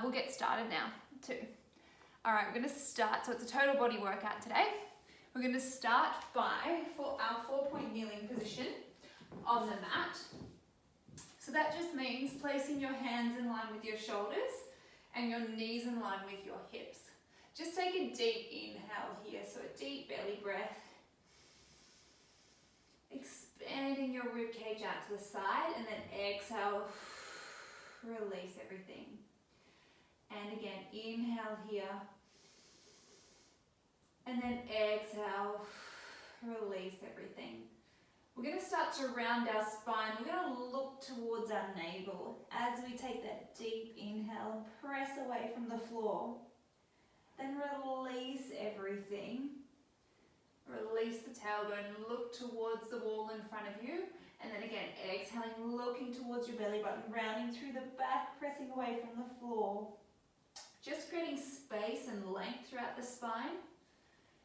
we'll get started now too. All right, we're going to start, so it's a total body workout today. We're going to start by, for our 4-point kneeling position on the mat. So that just means placing your hands in line with your shoulders and your knees in line with your hips. Just take a deep inhale here, so a deep belly breath. Expanding your rib cage out to the side, and then exhale, release everything. And again, inhale here, and then exhale, release everything. We're going to start to round our spine. We're going to look towards our navel as we take that deep inhale and press away from the floor. Then release everything. Release the tailbone, look towards the wall in front of you. And then again, exhaling, looking towards your belly button, rounding through the back, pressing away from the floor. Just creating space and length throughout the spine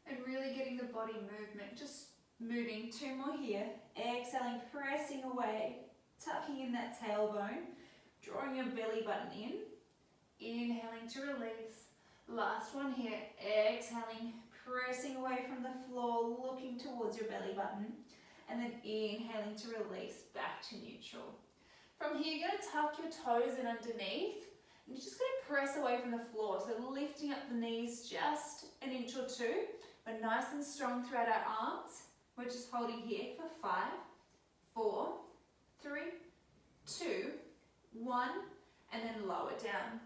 and really getting the body movement. Just moving, 2 more here. Exhaling, pressing away, tucking in that tailbone, drawing your belly button in. Inhaling to release. Last one here. Exhaling, pressing away from the floor, looking towards your belly button. And then inhaling to release, back to neutral. From here, you're going to tuck your toes in underneath. And you're just going to press away from the floor. So lifting up the knees just an inch or 2. We're nice and strong throughout our arms. We're just holding here for 5, 4, 3, 2, 1, and then lower down.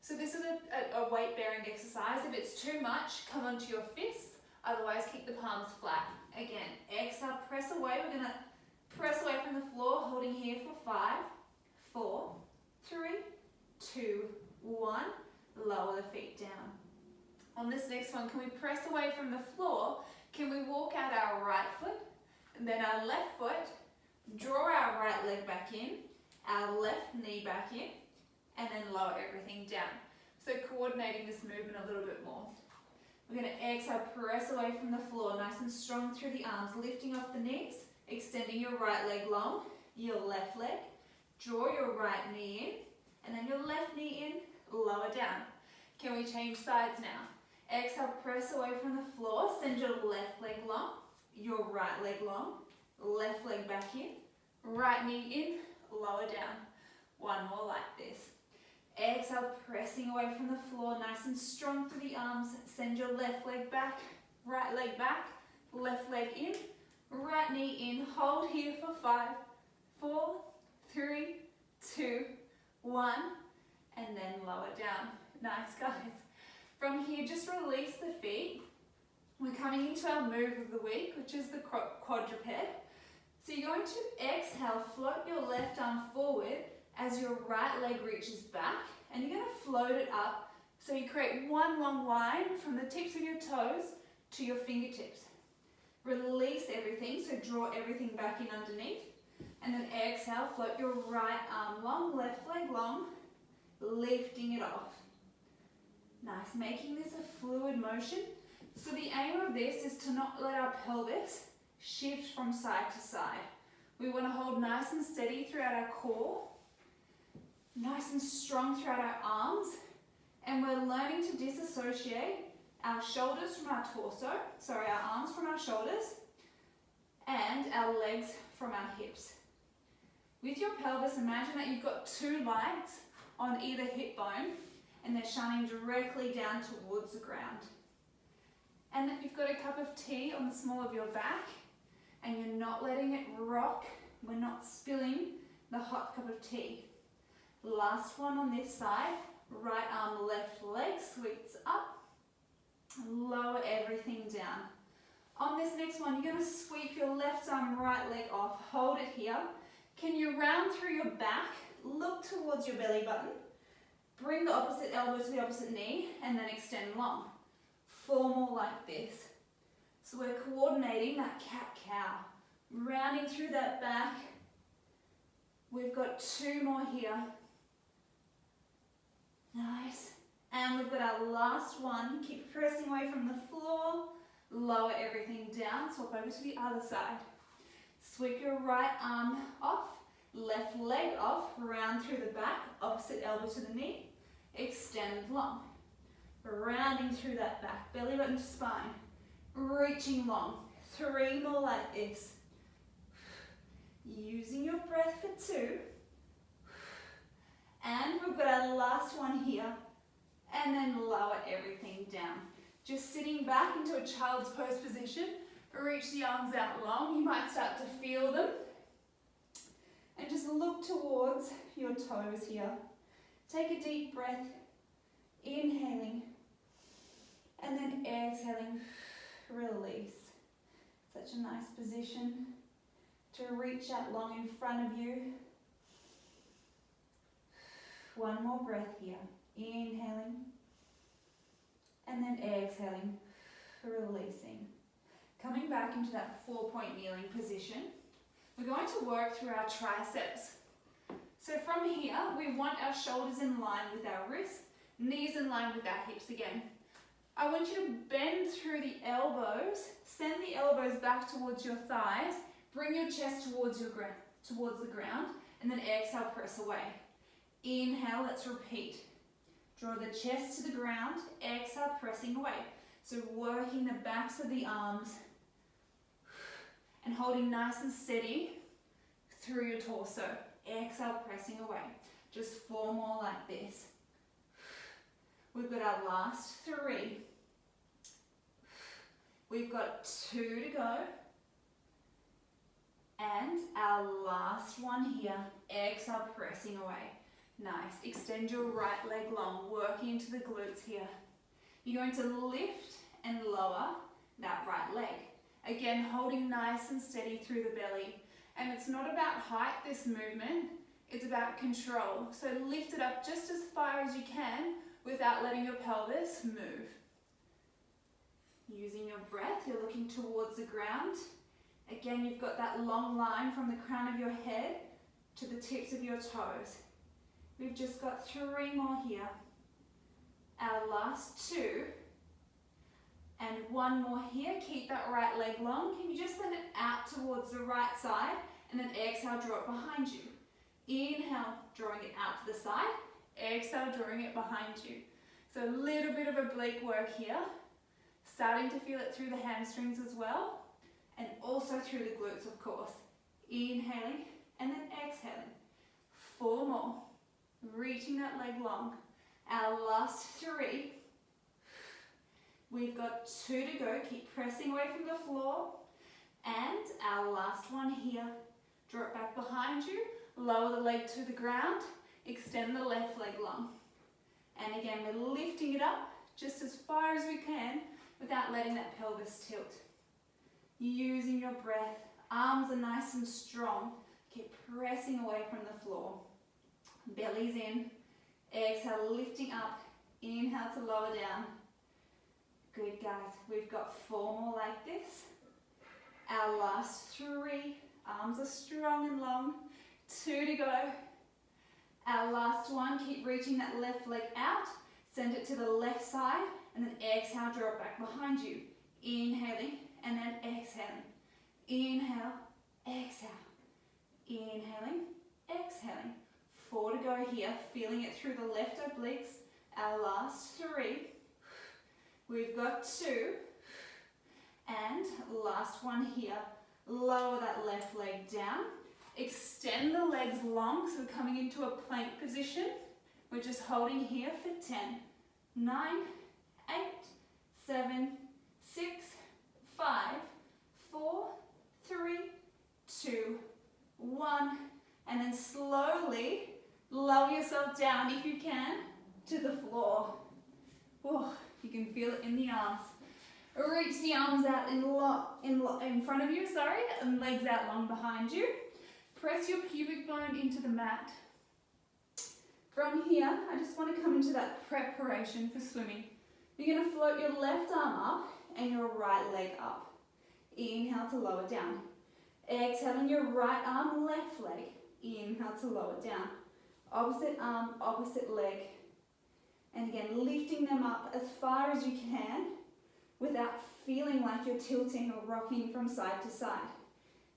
So this is a weight bearing exercise. If it's too much, come onto your fists. Otherwise, keep the palms flat. Again, exhale, press away. We're going to press away from the floor, holding here for 5, 4, 3, 2, 1. Lower the feet down. On this next one, can we press away from the floor? Can we walk out our right foot, and then our left foot, draw our right leg back in, our left knee back in, and then lower everything down. So coordinating this movement a little bit more. We're going to exhale, press away from the floor, nice and strong through the arms, lifting off the knees, extending your right leg long, your left leg, draw your right knee in, and then your left knee in, lower down. Can we change sides now? Exhale, press away from the floor, send your left leg long, your right leg long, left leg back in, right knee in, lower down. One more like this. Exhale, pressing away from the floor, nice and strong through the arms, send your left leg back, right leg back, left leg in, right knee in, hold here for 5, 4, 3, 2, 1, and then lower down. Nice, guys. From here, just release the feet. We're coming into our move of the week, which is the quadruped. So you're going to exhale, float your left arm forward as your right leg reaches back, and you're going to float it up so you create one long line from the tips of your toes to your fingertips. Release everything, so draw everything back in underneath, and then exhale, float your right arm long, left leg long, lifting it off. Nice, making this a fluid motion. So the aim of this is to not let our pelvis shift from side to side. We want to hold nice and steady throughout our core, nice and strong throughout our arms, and we're learning to disassociate our shoulders from our torso, our arms from our shoulders, and our legs from our hips. With your pelvis, imagine that you've got 2 lights on either hip bone, and they're shining directly down towards the ground. And that you've got a cup of tea on the small of your back, and you're not letting it rock. We're not spilling the hot cup of tea. Last one on this side, right arm, left leg, sweeps up, lower everything down. On this next one, you're going to sweep your left arm, right leg off, hold it here. Can you round through your back, look towards your belly button, bring the opposite elbow to the opposite knee, and then extend long. 4 more like this. So we're coordinating that cat-cow, rounding through that back. We've got 2 more here. Nice. And we've got our last one. Keep pressing away from the floor. Lower everything down. Swap over to the other side. Sweep your right arm off, left leg off, round through the back, opposite elbow to the knee. Extend leg long. Rounding through that back, belly button to spine. Reaching long. 3 more like this. Using your breath for 2. And we've got our last one here. And then lower everything down. Just sitting back into a child's pose position. Reach the arms out long. You might start to feel them. And just look towards your toes here. Take a deep breath. Inhaling. And then exhaling. Release. Such a nice position to reach out long in front of you. One more breath here. Inhaling. And then exhaling. Releasing. Coming back into that 4-point kneeling position. We're going to work through our triceps. So from here, we want our shoulders in line with our wrists, knees in line with our hips again. I want you to bend through the elbows, send the elbows back towards your thighs, bring your chest towards the ground, and then exhale, press away. Inhale, let's repeat. Draw the chest to the ground, exhale, pressing away. So working the backs of the arms and holding nice and steady through your torso. Exhale, pressing away. Just 4 more like this. We've got our last 3. We've got 2 to go. And our last one here. Exhale, pressing away. Nice. Extend your right leg long, working into the glutes here. You're going to lift and lower that right leg. Again, holding nice and steady through the belly. And it's not about height, this movement. It's about control. So lift it up just as far as you can without letting your pelvis move. Using your breath, you're looking towards the ground. Again, you've got that long line from the crown of your head to the tips of your toes. We've just got 3 more here. Our last 2. And 1 more here. Keep that right leg long. Can you just send it out towards the right side and then exhale, draw it behind you. Inhale, drawing it out to the side. Exhale, drawing it behind you. So a little bit of oblique work here. Starting to feel it through the hamstrings as well. And also through the glutes, of course. Inhaling and then exhaling. 4 more. Reaching that leg long. Our last 3. We've got 2 to go. Keep pressing away from the floor. And our last one here. Draw it back behind you. Lower the leg to the ground. Extend the left leg long. And again, we're lifting it up just as far as we can without letting that pelvis tilt. Using your breath. Arms are nice and strong. Keep pressing away from the floor. Belly's in. Exhale, lifting up. Inhale to lower down. Good, guys. We've got 4 more like this. Our last 3. Arms are strong and long. 2 to go. Our last one. Keep reaching that left leg out. Send it to the left side. And then exhale, draw it back behind you. Inhaling and then exhaling. Inhale, exhale. Inhaling, exhaling. 4 to go here. Feeling it through the left obliques. Our last 3. We've got 2. And last one here. Lower that left leg down. Extend the legs long, so we're coming into a plank position. We're just holding here for 10, 9, 8, 7, 6, 5, 4, 3, 2, 1. And then slowly lower yourself down, if you can, to the floor. Oh, you can feel it in the arms. Reach the arms out in front of you, and legs out long behind you. Press your pubic bone into the mat. From here, I just want to come into that preparation for swimming. You're going to float your left arm up and your right leg up. Inhale to lower down. Exhaling your right arm, left leg. Inhale to lower down. Opposite arm, opposite leg. And again, lifting them up as far as you can without feeling like you're tilting or rocking from side to side.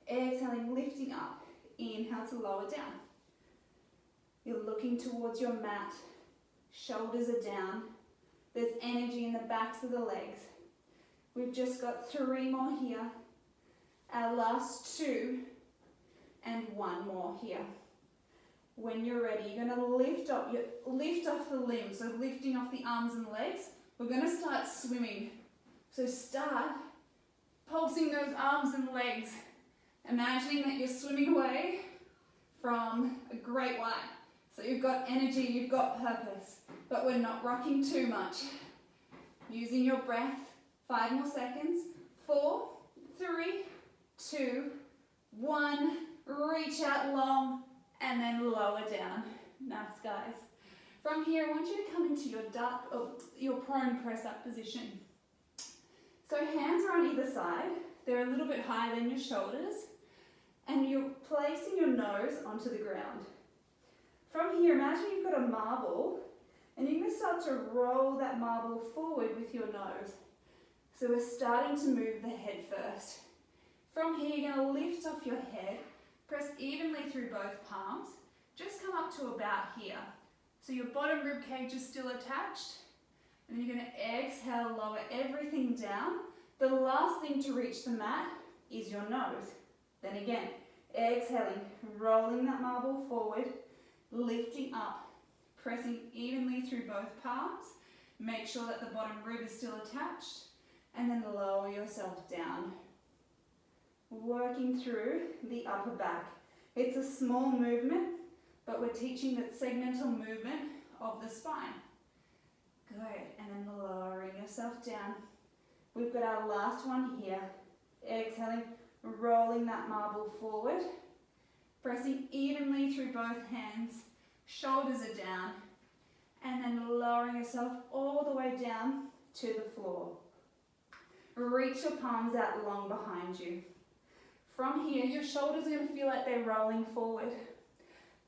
Exhaling, lifting up. Inhale to lower down. You're looking towards your mat. shoulders are down. There's energy in the backs of the legs. We've just got 3 more here. Our last 2 and 1 more here. When you're ready, you're going to lift off the limbs, so lifting off the arms and legs. We're going to start swimming. So start pulsing those arms and legs, imagining that you're swimming away from a great white. So you've got energy, you've got purpose, but we're not rocking too much. Using your breath, 5 more seconds. 4, 3, 2, 1. Reach out long and then lower down. Nice, guys. From here, I want you to come into your prone press up position. So hands are on either side. They're a little bit higher than your shoulders, and you're placing your nose onto the ground. From here, imagine you've got a marble, and you're going to start to roll that marble forward with your nose. So we're starting to move the head first. From here, you're going to lift off your head, press evenly through both palms, just come up to about here. So your bottom rib cage is still attached, and then you're going to exhale, lower everything down. The last thing to reach the mat is your nose. Then again, exhaling, rolling that marble forward, lifting up, pressing evenly through both palms. Make sure that the bottom rib is still attached, and then lower yourself down. Working through the upper back. It's a small movement, but we're teaching that segmental movement of the spine. Good, and then lowering yourself down. We've got our last one here. Exhaling, rolling that marble forward, pressing evenly through both hands, shoulders are down, and then lowering yourself all the way down to the floor. Reach your palms out long behind you. From here, your shoulders are going to feel like they're rolling forward.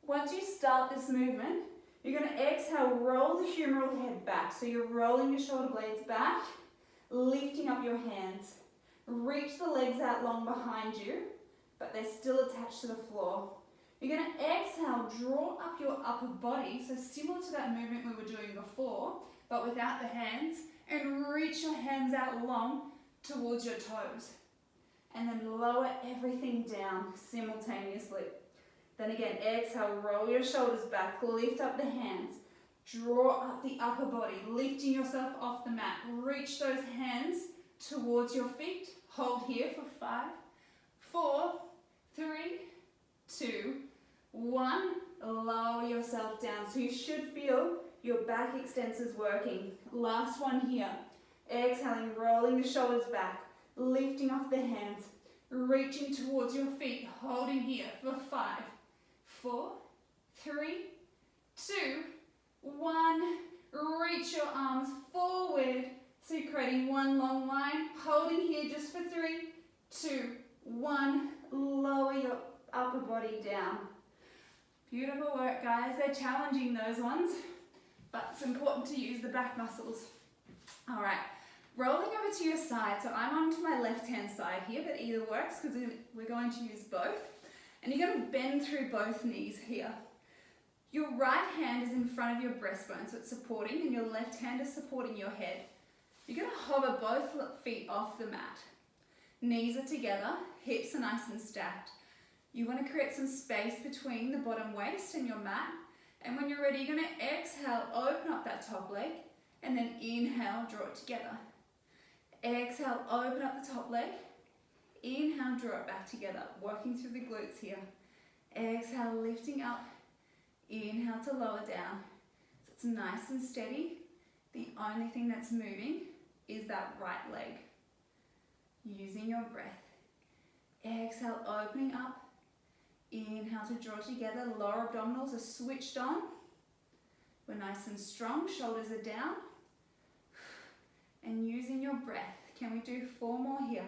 Once you start this movement, you're going to exhale, roll the humeral head back. So you're rolling your shoulder blades back, lifting up your hands. Reach the legs out long behind you, but they're still attached to the floor. You're going to exhale, draw up your upper body, so similar to that movement we were doing before, but without the hands, and reach your hands out long towards your toes. And then lower everything down simultaneously. Then again, exhale, roll your shoulders back, lift up the hands, draw up the upper body, lifting yourself off the mat. Reach those hands towards your feet. Hold here for 5, 4, 3, 2, 1. Lower yourself down. So you should feel your back extensors working. Last one here. Exhaling, rolling the shoulders back, lifting off the hands, reaching towards your feet, holding here for 5, 4, 3, 2, 1. Reach your arms forward. So you're creating one long line, holding here just for 3, 2, 1. Lower your upper body down. Beautiful work, guys. They're challenging those ones, but it's important to use the back muscles. All right. Rolling over to your side, so I'm onto my left-hand side here, but either works because we're going to use both. And you're going to bend through both knees here. Your right hand is in front of your breastbone, so it's supporting, and your left hand is supporting your head. You're going to hover both feet off the mat. Knees are together, hips are nice and stacked. You want to create some space between the bottom waist and your mat. And when you're ready, you're going to exhale, open up that top leg, and then inhale, draw it together. Exhale, open up the top leg. Inhale, draw it back together, working through the glutes here. Exhale, lifting up. Inhale to lower down. So it's nice and steady. The only thing that's moving is that right leg. Using your breath. Exhale, opening up. Inhale to draw together. Lower abdominals are switched on. We're nice and strong. Shoulders are down. And using your breath. Can we do 4 more here?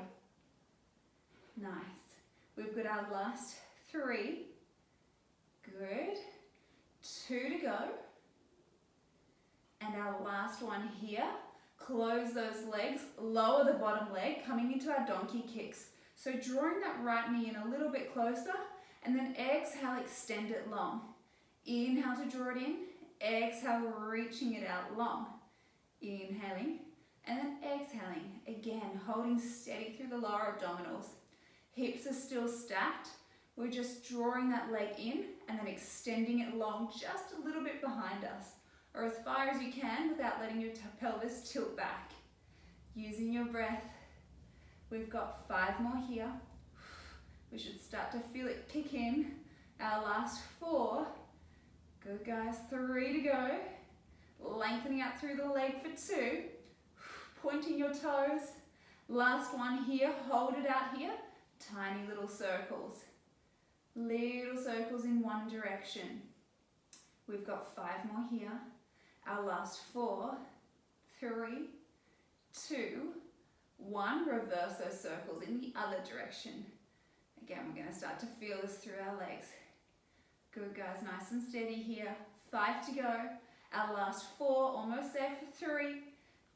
Nice. We've got our last 3. Good. 2 to go. And our last one here. Close those legs. Lower the bottom leg, coming into our donkey kicks. So drawing that right knee in a little bit closer, and then exhale, extend it long. Inhale to draw it in. exhale, reaching it out long. Inhaling, and then exhaling. Again, holding steady through the lower abdominals. Hips are still stacked. We're just drawing that leg in and then extending it long just a little bit behind us, or as far as you can without letting your pelvis tilt back. Using your breath. We've got 5 more here. We should start to feel it kick in. Our last 4. Good guys, 3 to go. Lengthening out through the leg for 2. Pointing your toes. Last one here, hold it out here. Tiny little circles. Little circles in one direction. We've got 5 more here. Our last 4, 3, 2, 1. Reverse those circles in the other direction. Again, we're going to start to feel this through our legs. Good guys, nice and steady here. 5 to go. Our last 4, almost there for 3,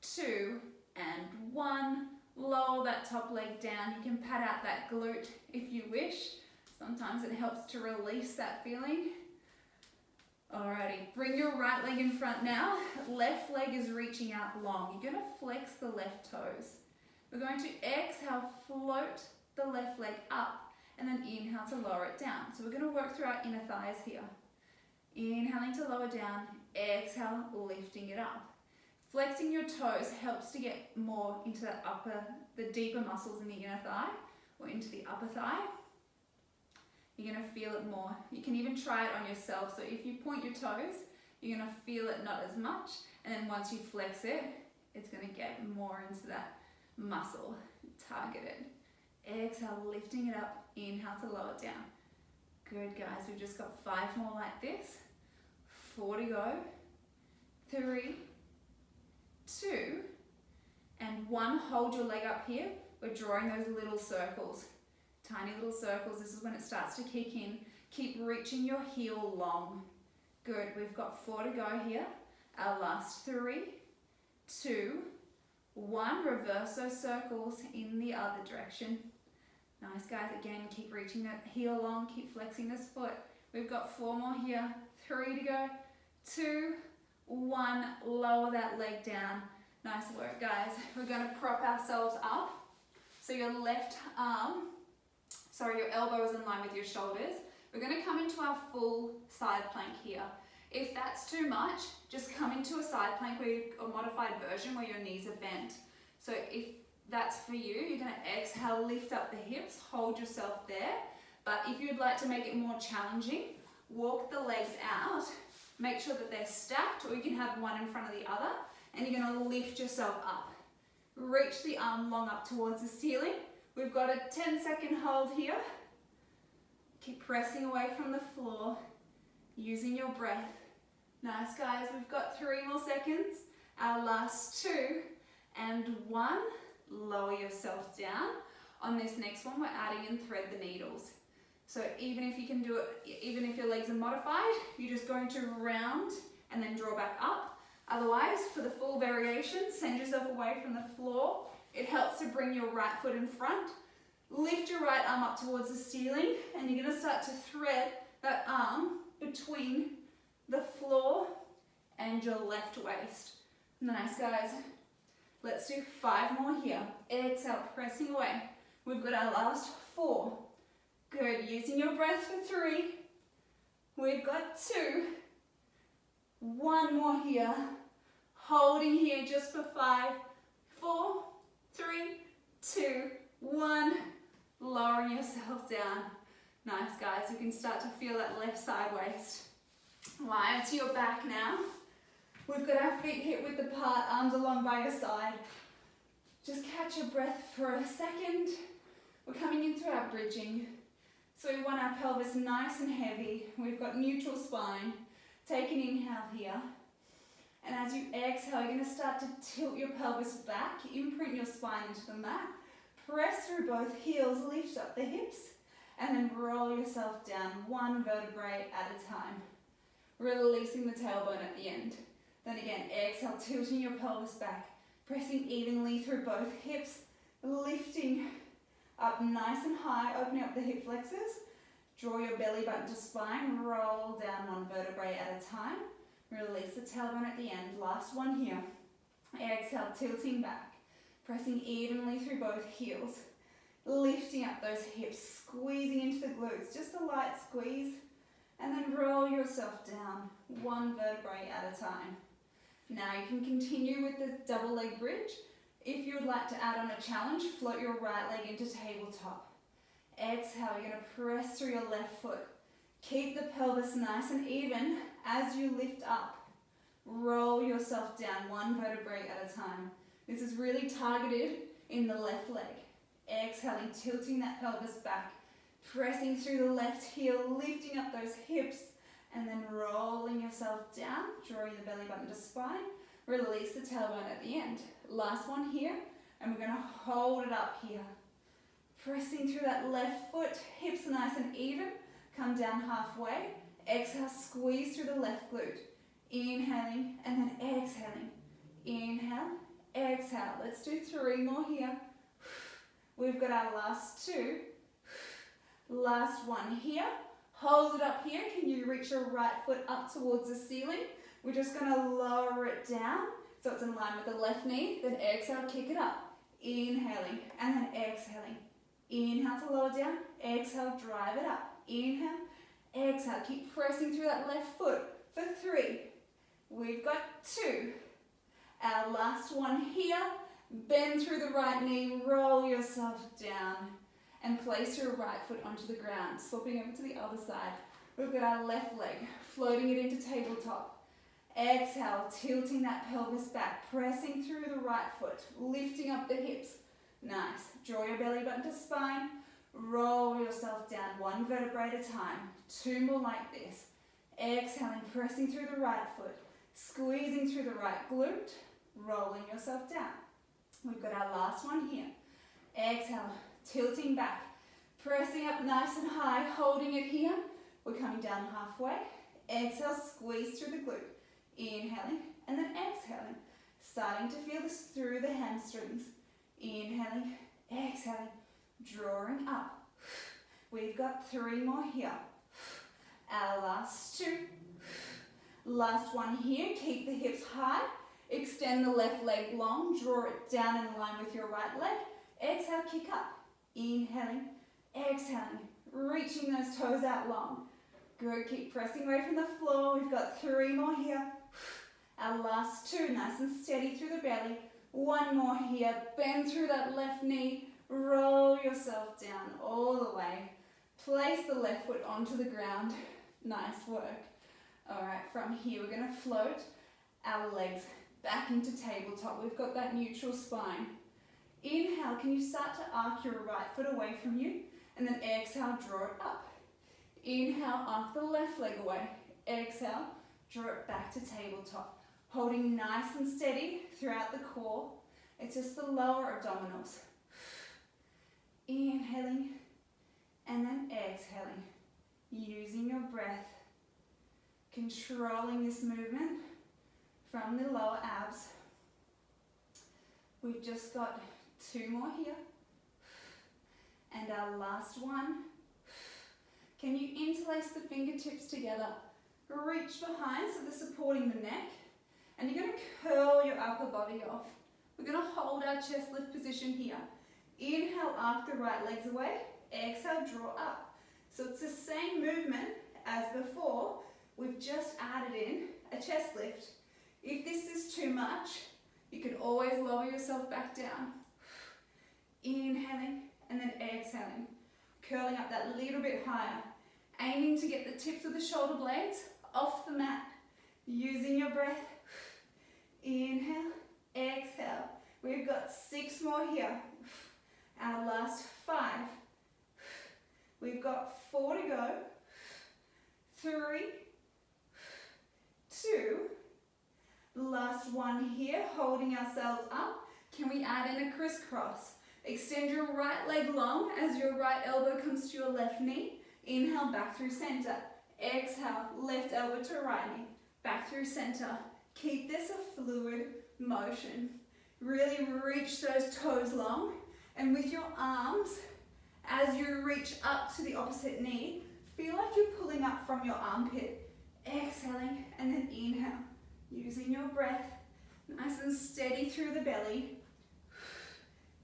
2, and 1. Lower that top leg down. You can pat out that glute if you wish. Sometimes it helps to release that feeling. Alrighty, bring your right leg in front now. Left leg is reaching out long. You're going to flex the left toes. We're going to exhale, float the left leg up, and then inhale to lower it down. So we're going to work through our inner thighs here. Inhaling to lower down, exhale, lifting it up. Flexing your toes helps to get more into that the deeper muscles in the inner thigh, or into the upper thigh. You're going to feel it more. You can even try it on yourself. So if you point your toes, you're going to feel it not as much. And then once you flex it, it's going to get more into that muscle. Target it. Exhale, lifting it up. Inhale to lower it down. Good guys, we've just got 5 more like this. 4 to go. 3, 2, and 1. Hold your leg up here. We're drawing those little circles. Tiny little circles. This is when it starts to kick in. Keep reaching your heel long. Good. We've got 4 to go here. Our last 3, 2, 1. Reverse those circles in the other direction. Nice guys. Again, keep reaching that heel long. Keep flexing this foot. We've got 4 more here. 3 to go. 2, 1. Lower that leg down. Nice work, guys. We're going to prop ourselves up. So your your elbow is in line with your shoulders. We're going to come into our full side plank here. If that's too much, just come into a side plank a modified version where your knees are bent. So if that's for you, you're going to exhale, lift up the hips, hold yourself there. But if you'd like to make it more challenging, walk the legs out, make sure that they're stacked, or you can have one in front of the other, and you're going to lift yourself up. Reach the arm long up towards the ceiling. We've got a 10-second hold here. Keep pressing away from the floor, using your breath. Nice guys, we've got 3 more seconds. Our last 2, and 1. Lower yourself down. On this next one, we're adding in thread the needles. So even if you can do it, even if your legs are modified, you're just going to round and then draw back up. Otherwise, for the full variation, send yourself away from the floor. It helps to bring your right foot in front. Lift your right arm up towards the ceiling, and you're going to start to thread that arm between the floor and your left waist. Nice, guys. Let's do 5 more here. Exhale, pressing away. We've got our last 4. Good. Using your breath for 3. We've got 2. 1 more here. Holding here just for 5, 4, 3, 2, 1. Lowering yourself down. Nice, guys. You can start to feel that left side waist. Lie to your back now. We've got our feet hip width apart, arms along by your side. Just catch your breath for a second. We're coming into our bridging. So we want our pelvis nice and heavy. We've got neutral spine. Take an inhale here. And as you exhale, you're going to start to tilt your pelvis back, imprint your spine into the mat. Press through both heels, lift up the hips, and then roll yourself down 1 vertebrae at a time. Releasing the tailbone at the end. Then again, exhale, tilting your pelvis back, pressing evenly through both hips, lifting up nice and high, opening up the hip flexors. Draw your belly button to spine, roll down 1 vertebrae at a time. Release the tailbone at the end. Last one here. Exhale, tilting back, pressing evenly through both heels. Lifting up those hips, squeezing into the glutes, just a light squeeze. And then roll yourself down, one vertebrae at a time. Now you can continue with this double leg bridge. If you would like to add on a challenge, float your right leg into tabletop. Exhale, you're going to press through your left foot. Keep the pelvis nice and even as you lift up. Roll yourself down, one vertebrae at a time. This is really targeted in the left leg. Exhaling, tilting that pelvis back, pressing through the left heel, lifting up those hips, and then rolling yourself down, drawing the belly button to spine. Release the tailbone at the end. Last one here, and we're going to hold it up here. Pressing through that left foot, hips nice and even. Come down halfway. Exhale, squeeze through the left glute. Inhaling, and then exhaling. Inhale, exhale. Let's do 3 more here. We've got our last 2. Last one here. Hold it up here. Can you reach your right foot up towards the ceiling? We're just going to lower it down so it's in line with the left knee. Then exhale, kick it up. Inhaling and then exhaling. Inhale to lower down. Exhale, drive it up. Inhale, exhale. Keep pressing through that left foot for 3. We've got 2. Our last one here. Bend through the right knee. Roll yourself down. And place your right foot onto the ground. Swapping over to the other side. We've got our left leg, floating it into tabletop. Exhale, tilting that pelvis back, pressing through the right foot, lifting up the hips. Nice. Draw your belly button to spine. Roll yourself down, one vertebrae at a time. 2 more like this. Exhaling, pressing through the right foot, squeezing through the right glute, rolling yourself down. We've got our last one here. Exhale, tilting back, pressing up nice and high, holding it here. We're coming down halfway. Exhale, squeeze through the glute. Inhaling and then exhaling. Starting to feel this through the hamstrings. Inhaling, exhaling, drawing up. We've got 3 more here. Our last 2. Last one here. Keep the hips high. Extend the left leg long. Draw it down in line with your right leg. Exhale, kick up. Inhaling, exhaling, reaching those toes out long. Good, keep pressing away from the floor. We've got 3 more here. Our last 2, nice and steady through the belly. 1 more here. Bend through that left knee. Roll yourself down all the way. Place the left foot onto the ground. Nice work. All right, from here we're going to float our legs back into tabletop. We've got that neutral spine. Inhale, can you start to arc your right foot away from you? And then exhale, draw it up. Inhale, arc the left leg away. Exhale, draw it back to tabletop. Holding nice and steady throughout the core. It's just the lower abdominals. Inhaling and then exhaling. Using your breath. Controlling this movement from the lower abs. We've just got 2 more here. And our last one. Can you interlace the fingertips together? Reach behind so they're supporting the neck. And you're going to curl your upper body off. We're going to hold our chest lift position here. Inhale, arc the right legs away. Exhale, draw up. So it's the same movement as before. We've just added in a chest lift. If this is too much, you can always lower yourself back down. Inhaling and then exhaling. Curling up that little bit higher. Aiming to get the tips of the shoulder blades off the mat. Using your breath. Inhale, exhale. We've got 6 more here. Our last 5. We've got 4 to go. 3, 2. Last one here, holding ourselves up. Can we add in a crisscross? Extend your right leg long as your right elbow comes to your left knee. Inhale, back through center. Exhale, left elbow to right knee. Back through center. Keep this a fluid motion. Really reach those toes long. And with your arms, as you reach up to the opposite knee, feel like you're pulling up from your armpit. exhaling, and then inhale, using your breath, nice and steady through the belly,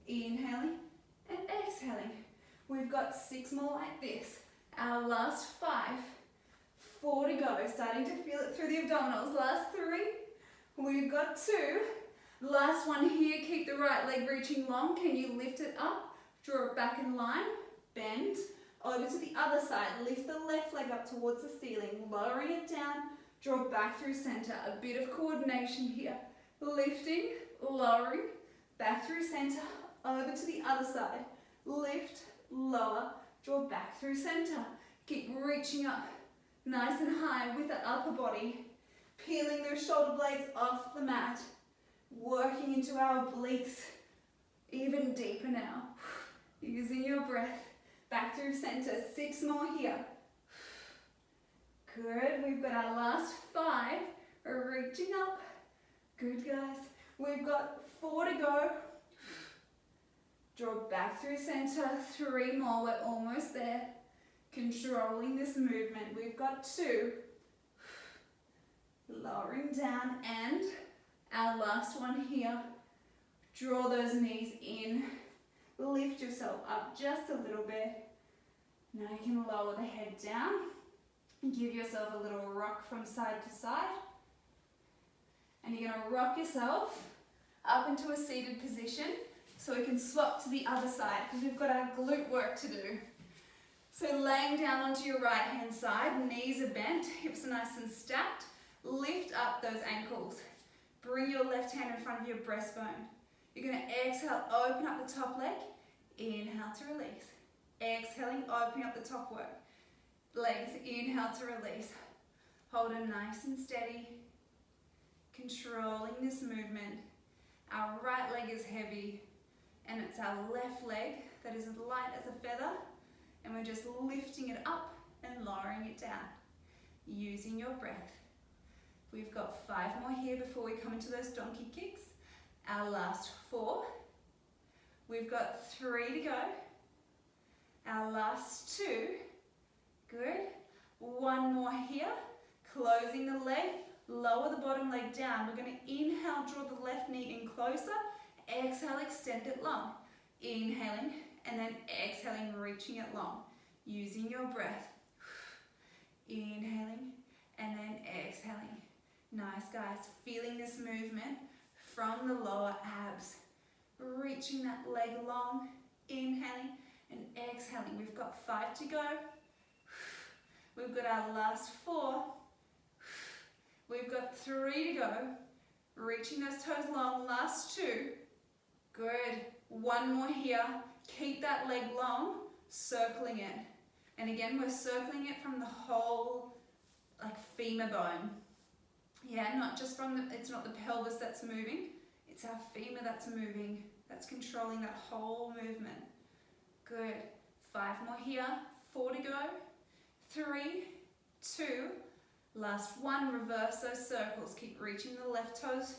inhaling and exhaling. We've got 6 more like this. Our last 5, 4 to go, starting to feel it through the abdominals. Last 3, we've got 2. Last one here, keep the right leg reaching long. Can you lift it up? Draw it back in line, bend, over to the other side. Lift the left leg up towards the ceiling, lowering it down, draw back through center. A bit of coordination here. Lifting, lowering, back through center, over to the other side. Lift, lower, draw back through center. Keep reaching up, nice and high with the upper body. Peeling those shoulder blades off the mat. Working into our obliques even deeper now. Using your breath. Back through center. 6 more here. Good. We've got our last 5. Reaching up. Good, guys. We've got 4 to go. Draw back through center. 3 more. We're almost there. Controlling this movement. We've got 2. Lowering down, and our last one here. Draw those knees in. Lift yourself up just a little bit. Now you can lower the head down. Give yourself a little rock from side to side. And you're going to rock yourself up into a seated position so we can swap to the other side because we've got our glute work to do. So laying down onto your right hand side, knees are bent, hips are nice and stacked. Lift up those ankles. Bring your left hand in front of your breastbone. You're going to exhale, open up the top leg. Inhale to release. Exhaling, opening up the top work. Legs, inhale to release. Hold it nice and steady. Controlling this movement. Our right leg is heavy, and it's our left leg that is as light as a feather, and we're just lifting it up and lowering it down, using your breath. We've got 5 more here before we come into those donkey kicks. Our last 4. We've got 3 to go. Our last 2. Good. 1 more here. Closing the leg. Lower the bottom leg down. We're going to inhale, draw the left knee in closer. Exhale, extend it long. Inhaling and then exhaling, reaching it long. Using your breath. Inhaling and then exhaling. Nice, guys. Feeling this movement from the lower abs. Reaching that leg long. Inhaling and exhaling. We've got 5 to go. We've got our last 4. We've got 3 to go. Reaching those toes long. Last 2. Good. 1 more here. Keep that leg long. Circling it. And again, we're circling it from the whole femur bone. Yeah, not just from it's not the pelvis that's moving. It's our femur that's moving. That's controlling that whole movement. Good. 5 more here. 4 to go. 3, 2, last 1. Reverse those circles. Keep reaching the left toes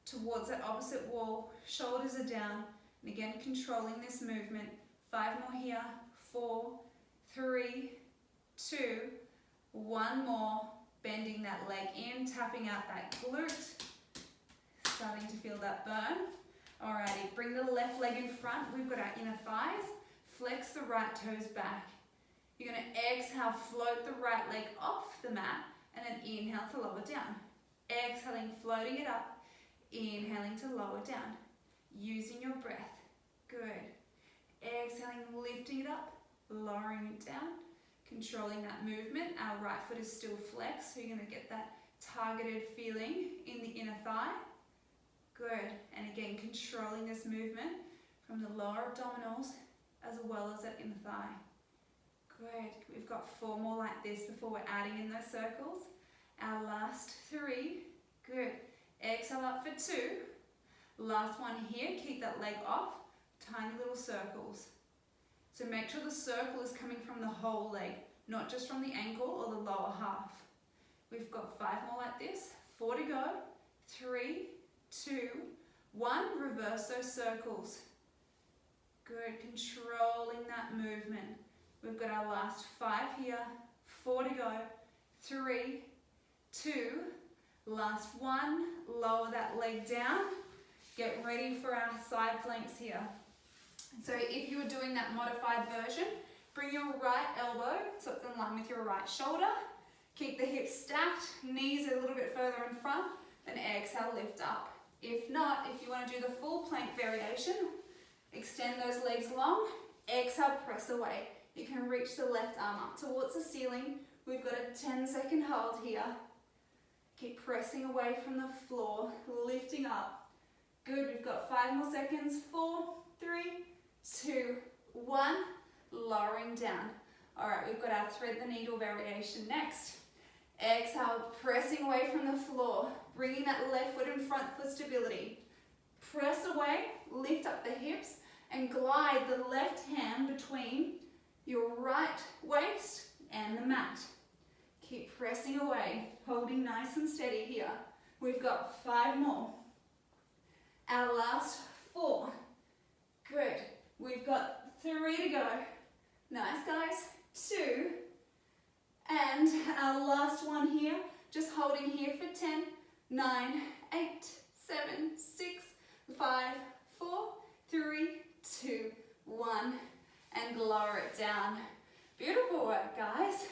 towards that opposite wall. Shoulders are down. And again, controlling this movement. 5 more here. 4, 3, 2, 1 more. Bending that leg in, tapping out that glute. Starting to feel that burn. Alrighty, bring the left leg in front. We've got our inner thighs. Flex the right toes back. You're going to exhale, float the right leg off the mat, and then inhale to lower down. Exhaling, floating it up. Inhaling to lower down. Using your breath. Good. Exhaling, lifting it up, lowering it down. Controlling that movement. Our right foot is still flexed, so you're going to get that targeted feeling in the inner thigh. Good. And again, controlling this movement from the lower abdominals as well as that inner thigh. Good. We've got 4 more like this before we're adding in those circles. Our last 3. Good. Exhale up for 2. Last one here. Keep that leg off. Tiny little circles. So make sure the circle is coming from the whole leg, not just from the ankle or the lower half. We've got 5 more like this. 4 to go. 3, 2, 1. Reverse those circles. Good. Controlling that movement. We've got our last 5 here. 4 to go. 3, 2, last 1, lower that leg down. Get ready for our side planks here. So if you were doing that modified version, bring your right elbow so it's in line with your right shoulder. Keep the hips stacked, knees a little bit further in front, then exhale, lift up. If not, if you want to do the full plank variation, extend those legs long, exhale, press away. You can reach the left arm up towards the ceiling. We've got a 10-second hold here. Keep pressing away from the floor, lifting up. Good, we've got 5 more seconds. 4, 3, 2, 1, lowering down. All right, we've got our thread the needle variation next. Exhale, pressing away from the floor, bringing that left foot in front for stability. Press away, lift up the hips, and glide the left hand between your right waist and the mat. Keep pressing away, holding nice and steady here. We've got 5 more. Our last 4. Good. We've got 3 to go. Nice, guys. 2. And our last one here, just holding here for 10, 9, 8, 7, 6, 5, 4, 3, 2, 1, and lower it down. Beautiful work, guys.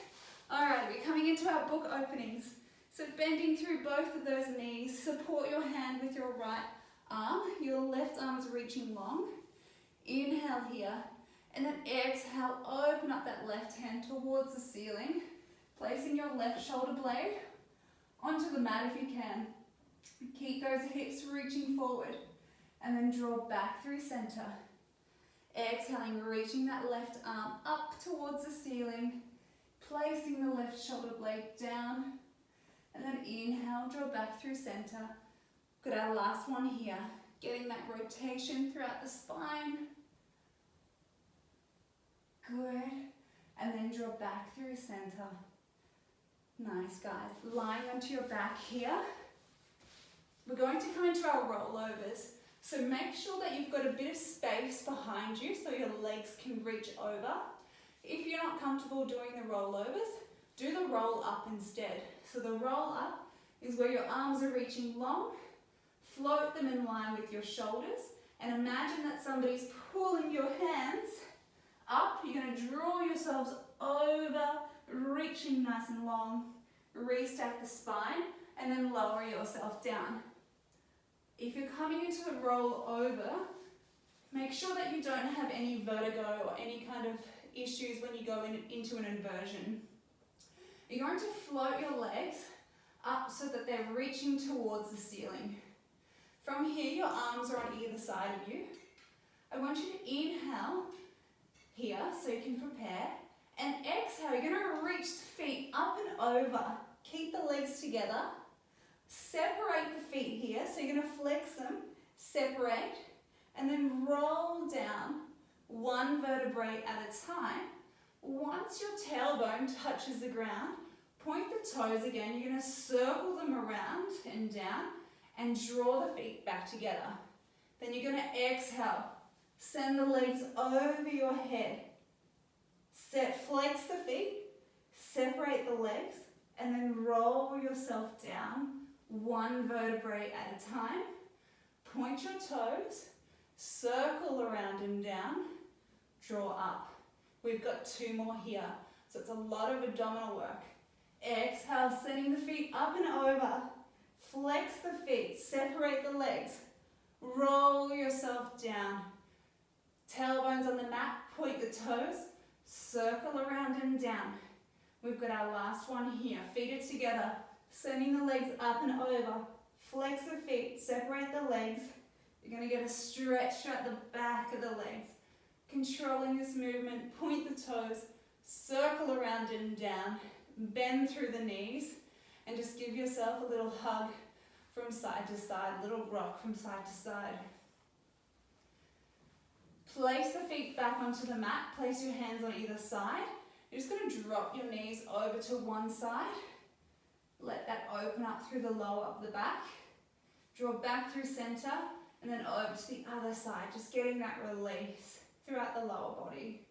All right, we're coming into our book openings. So bending through both of those knees, support your hand with your right arm. Your left arm's reaching long. Inhale here, and then exhale, open up that left hand towards the ceiling, placing your left shoulder blade onto the mat if you can. Keep those hips reaching forward, and then draw back through center. Exhaling, reaching that left arm up towards the ceiling, placing the left shoulder blade down, and then inhale, draw back through center. Got our last one here, getting that rotation throughout the spine. Good, and then draw back through center. Nice, guys. Lying onto your back here. We're going to come into our rollovers. So make sure that you've got a bit of space behind you so your legs can reach over. If you're not comfortable doing the rollovers, do the roll up instead. So the roll up is where your arms are reaching long, float them in line with your shoulders, and imagine that somebody's pulling your hands up. You're going to draw yourselves over, reaching nice and long, restack the spine, and then lower yourself down. If you're coming into the roll over, make sure that you don't have any vertigo or any kind of issues when you go into an inversion. You're going to float your legs up so that they're reaching towards the ceiling. From here, your arms are on either side of you. I want you to inhale here so you can prepare, and exhale. You're going to reach the feet up and over. Keep the legs together. Separate the feet here, so you're going to flex them, separate, and then roll down one vertebrae at a time. Once your tailbone touches the ground, point the toes again. You're going to circle them around and down and draw the feet back together. Then you're going to exhale. Send the legs over your head. Flex the feet, separate the legs, and then roll yourself down one vertebrae at a time. Point your toes, circle around and down, draw up. We've got 2 more here, so it's a lot of abdominal work. Exhale, sending the feet up and over. Flex the feet, separate the legs, roll yourself down. Tailbones on the mat, point the toes, circle around and down. We've got our last one here. Feet are together, sending the legs up and over. Flex the feet, separate the legs. You're going to get a stretch at the back of the legs. Controlling this movement, point the toes, circle around and down, bend through the knees, and just give yourself a little hug from side to side, a little rock from side to side. Place the feet back onto the mat, place your hands on either side. You're just going to drop your knees over to one side. Let that open up through the lower of the back. Draw back through center, and then over to the other side, just getting that release throughout the lower body.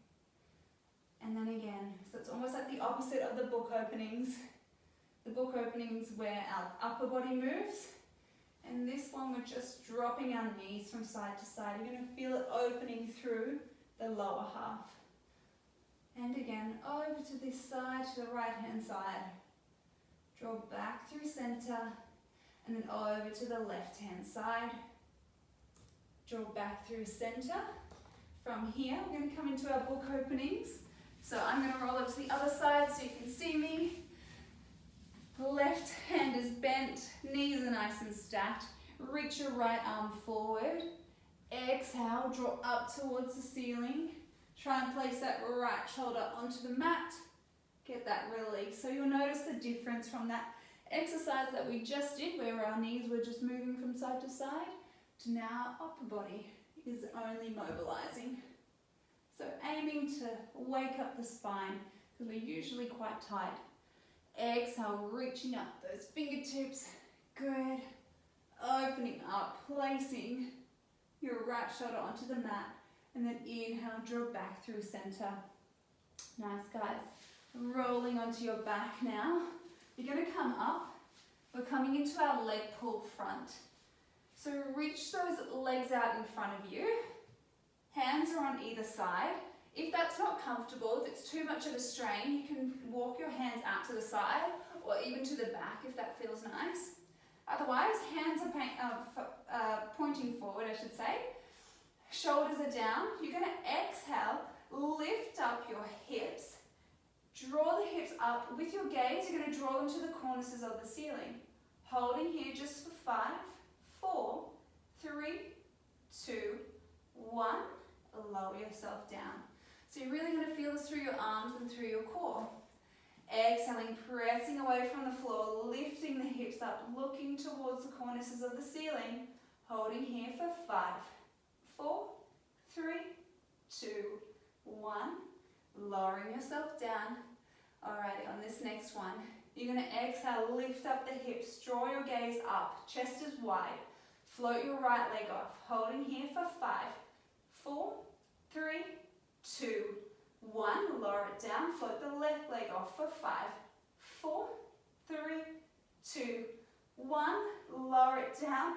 And then again, so it's almost like the opposite of the book openings. The book opening is where our upper body moves. And this one, we're just dropping our knees from side to side. You're going to feel it opening through the lower half. And again, over to this side, to the right-hand side. Draw back through center, and then over to the left-hand side. Draw back through center. From here, we're going to come into our book openings. So I'm going to roll up to the other side so you can see me. Left hand is bent, knees are nice and stacked. Reach your right arm forward. Exhale, draw up towards the ceiling. Try and place that right shoulder onto the mat. Get that release. So you'll notice the difference from that exercise that we just did, where our knees were just moving from side to side, to now upper body is only mobilizing. So aiming to wake up the spine, because we're usually quite tight. Exhale, reaching up those fingertips. Good. Opening up, placing your right shoulder onto the mat, and then inhale, draw back through center. Nice, guys. Rolling onto your back now. You're going to come up. We're coming into our leg pull front. So reach those legs out in front of you. Hands are on either side. If that's not comfortable, if it's too much of a strain, you can walk your hands out to the side or even to the back if that feels nice. Otherwise, hands are pointing forward, I should say. Shoulders are down. You're going to exhale, lift up your hips. Draw the hips up. With your gaze, you're going to draw them to the cornices of the ceiling. Holding here just for 5, 4, 3, 2, 1. Lower yourself down. So you're really going to feel this through your arms and through your core. Exhaling, pressing away from the floor, lifting the hips up, looking towards the cornices of the ceiling. Holding here for 5, 4, 3, 2, 1. Lowering yourself down. Alrighty, on this next one, you're going to exhale, lift up the hips, draw your gaze up, chest is wide. Float your right leg off. Holding here for 5, 4, 3, 2, 1. Lower it down. Float the left leg off for 5, 4, 3, 2, 1. Lower it down.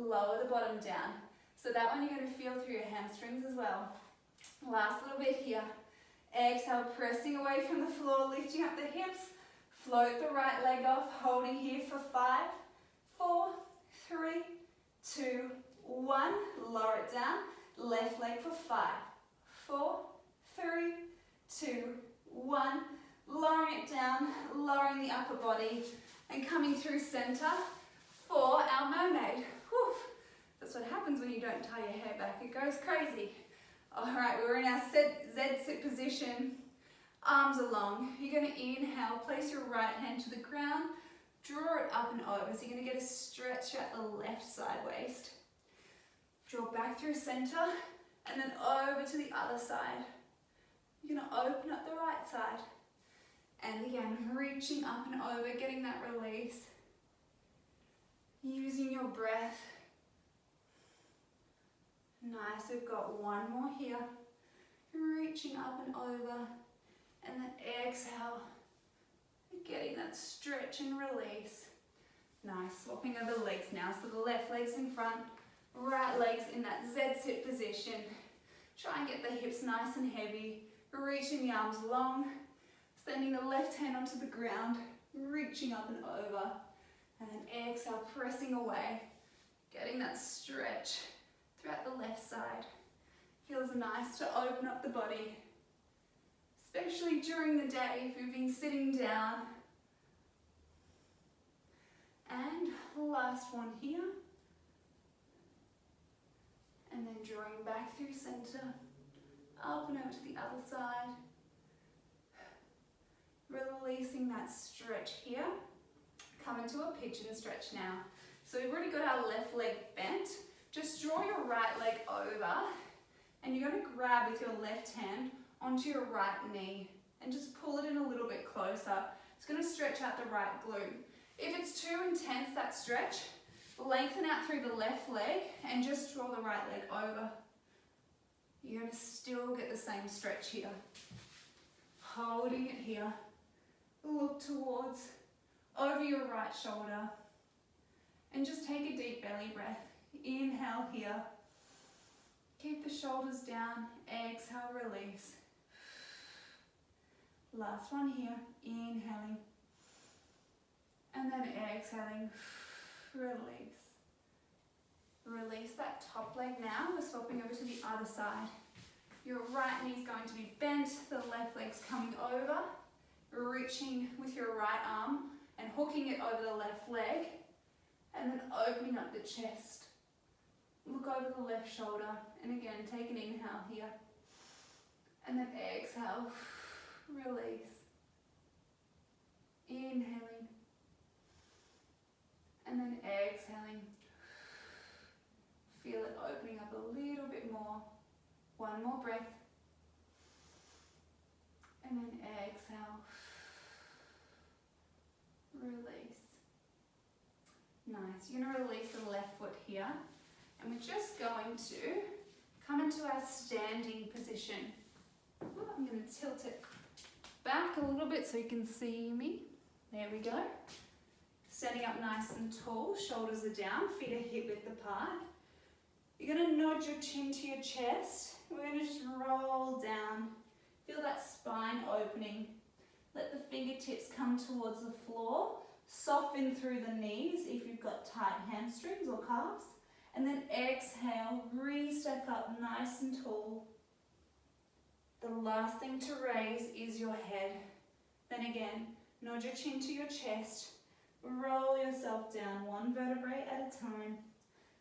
Lower the bottom down. So that one you're going to feel through your hamstrings as well. Last little bit here. Exhale, pressing away from the floor, lifting up the hips. Float the right leg off. Holding here for 5, 4, 3, 2, 1. Lower it down. Left leg for 5, 4, 3, 2, 1. Lowering it down, lowering the upper body, and coming through center for our mermaid. Whew. That's what happens when you don't tie your hair back. It goes crazy. All right, we're in our Z-sit position. Arms are long. You're going to inhale, place your right hand to the ground, draw it up and over. So you're going to get a stretch at the left side waist. Draw back through center, and then over to the other side. You're going to open up the right side. And again, reaching up and over, getting that release. Using your breath. Nice, we've got one more here. Reaching up and over, and then exhale. Getting that stretch and release. Nice, swapping over legs now. So the left leg's in front, right leg's in that Z-sit position. Try and get the hips nice and heavy. Reaching the arms long. Sending the left hand onto the ground. Reaching up and over. And then exhale, pressing away. Getting that stretch throughout the left side. Feels nice to open up the body. Especially during the day if you've been sitting down. And last one here. And then drawing back through center, up and over to the other side. Releasing that stretch here. Come into a pigeon stretch now. So we've already got our left leg bent. Just draw your right leg over, and you're going to grab with your left hand onto your right knee and just pull it in a little bit closer. It's going to stretch out the right glute. If it's too intense, that stretch, lengthen out through the left leg and just draw the right leg over. You're going to still get the same stretch here. Holding it here. Look towards over your right shoulder. And just take a deep belly breath. Inhale here. Keep the shoulders down. Exhale, release. Last one here. Inhaling. And then exhaling. Release. Release that top leg now. We're swapping over to the other side. Your right knee is going to be bent. The left leg's coming over. Reaching with your right arm and hooking it over the left leg. And then opening up the chest. Look over the left shoulder. And again, take an inhale here. And then exhale. Release. Inhaling. And then exhaling. Feel it opening up a little bit more. One more breath. And then exhale. Release. Nice. You're going to release the left foot here. And we're just going to come into our standing position. Ooh, I'm going to tilt it back a little bit so you can see me. There we go. Standing up nice and tall. Shoulders are down. Feet are hip width apart. You're going to nod your chin to your chest. We're going to just roll down. Feel that spine opening. Let the fingertips come towards the floor. Soften through the knees if you've got tight hamstrings or calves. And then exhale, re-stack up nice and tall. The last thing to raise is your head. Then again, nod your chin to your chest. Roll yourself down one vertebrae at a time.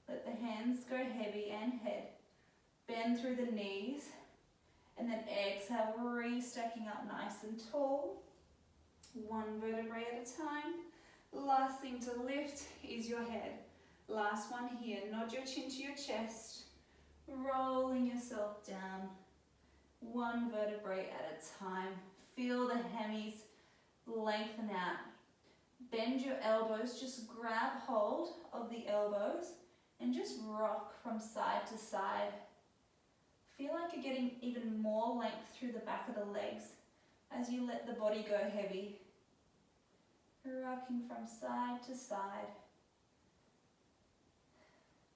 Let the hands go heavy and head. Bend through the knees. And then exhale, re-stacking up nice and tall. One vertebrae at a time. Last thing to lift is your head. Last one here. Nod your chin to your chest. Rolling yourself down. One vertebrae at a time. Feel the hammies lengthen out. Bend your elbows. Just grab hold of the elbows and just rock from side to side. Feel like you're getting even more length through the back of the legs as you let the body go heavy. Rocking from side to side.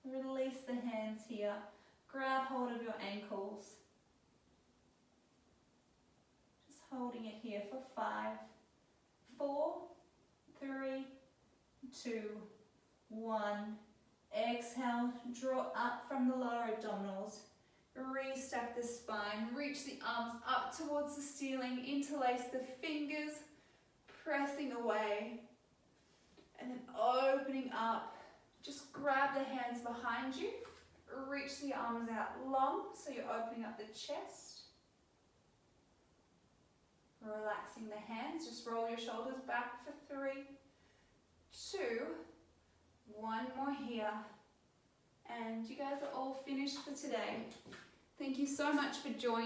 Release the hands here. Grab hold of your ankles. Just holding it here for 5, 4, 3, 2, 1. Exhale, draw up from the lower abdominals. Restack the spine. Reach the arms up towards the ceiling. Interlace the fingers. Pressing away. And then opening up. Just grab the hands behind you. Reach the arms out long so you're opening up the chest. Relaxing the hands. Just roll your shoulders back for 3, 2, 1 more here. And you guys are all finished for today. Thank you so much for joining.